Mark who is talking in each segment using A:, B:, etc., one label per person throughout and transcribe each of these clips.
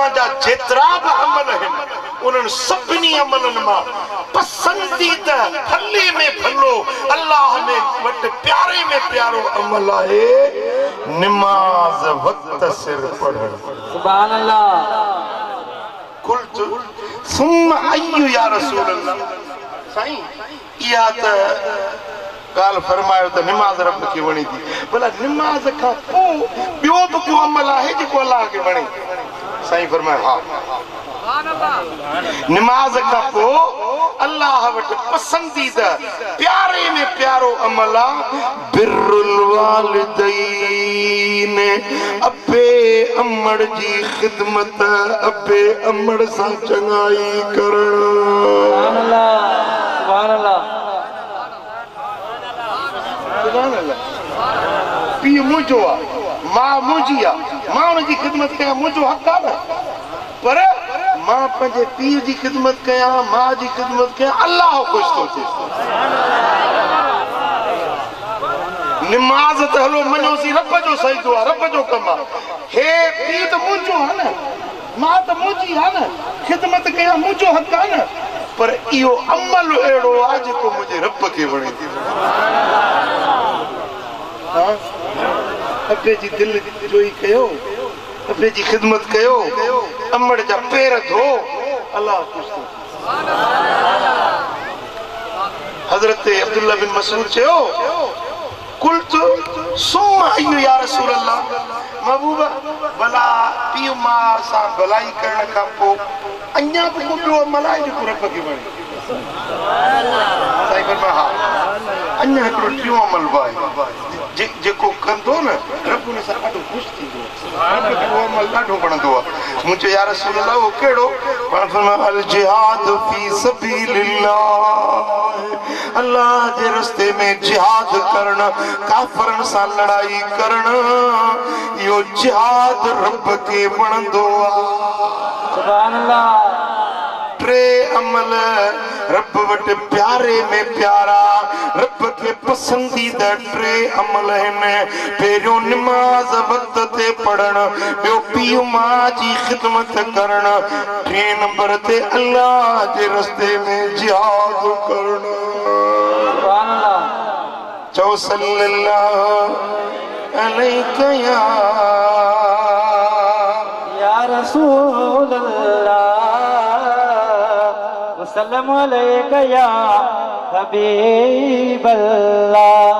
A: तवाजा जेतरा भी अमल है उन सभी अमलन में पसंदीदा फले में फलो अल्लाह में वट प्यारे में प्यारो अमल है नमाज वक्त सिर पढ़ण।
B: सुभान अल्लाह।
A: कुल्त सुम्मा अय्यु या रसूल अल्लाह। साईं इहा त गाल फरमायो त नमाज रब के वणी थी भला नमाज का पो बियो भी को अमल है जो अल्लाह के वणी। साईं फरमायो हाँ नमाज का पो अल्लाह वट पसंदीदा प्यारे में प्यारो अमल बिर्रुल वालिदैन अबे अमड़ जी खिदमत अबे अमड़ सा चंगाई करण।
B: सुभान अल्लाह सुभान अल्लाह
A: सुभान अल्लाह। पी मुझो आ मां मुझी आ मां उन जी खिदमत कया मुझो हक आ पर मां पंहिंजे पीउ जी खिदमत कया मां जी खिदमत कया अल्लाह खुश थो थिए। नमाज त हलो मञोसी रब जो सजदो आहे रब जो कम आहे हे पीउ त मुंहिंजो आहे न मां त मुंहिंजी आहे न खिदमत कया मुंहिंजो हक़ आहे न पर इहो अमल अहिड़ो आहे जेको मुंहिंजे रब खे वणे थी। अबे जी दिल जोई कयो अबे जी खिदमत कयो अमड़ जा पैर धो अल्लाह खुश थो। हजरत अब्दुल्ला बिन मसूद चयो कुल्त सुम्मा अय्यु या रसूल अल्लाह महबूबा भला पीउ मां सां भलाई करण खां पोइ अञा बि को ॿियो अमल आहे जेको रब खे वणे। साईं फरमाया हा अञा हिकिड़ो टियों अमल बि आहे जेको कंदो न रब उन सां ॾाढो ख़ुशि थींदो रब खे उहो अमल ॾाढो वणंदो आहे। मूं चयो या रसूल अल्लाह उहो कहिड़ो पाण फरमाया अल जिहाद फी सबीलिल्लाह अल्लाह जे रस्ते में जिहाद करण काफरन सां लड़ाई करण इहो जिहाद रब खे वणंदो आहे।
B: सुभान अल्लाह।
A: टे अमल रब वट प्यारे में प्यारा रब के पसंदीदा टे अमल हैं पहिरियों नमाज वक्त ते पढ़ण ॿियो पीउ मां जी खिदमत करण टे नंबर ते अल्लाह जे रस्ते में जिहाद करण।
B: सुभान अल्लाह।
A: चओ सल्लल्लाहु अलैहि
B: या रसूल अल्लाह वसल्लम अलैका या हबीब अल्लाह।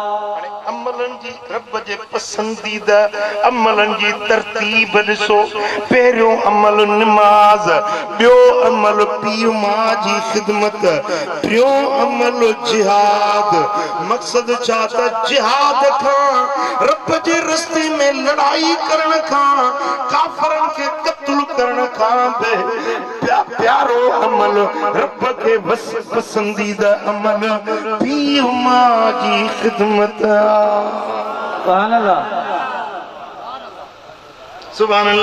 A: अमलन जी रब जे पसंदीदा अमलन जी तरतीब ॾिसो पहिरियों अमल नमाज ॿियो अमल पीउ मां जी खिदमत टियों अमल जिहाद। मक़सद छा त जिहाद खां रब जे रस्ते में लड़ाई करण खां काफरन खे क़त्ल करण खां प्यारो अमल रब खे पसंदीदा अमल पीउ मां जी खिदमत।
B: सुभान अल्लाह
A: सुभान अल्लाह।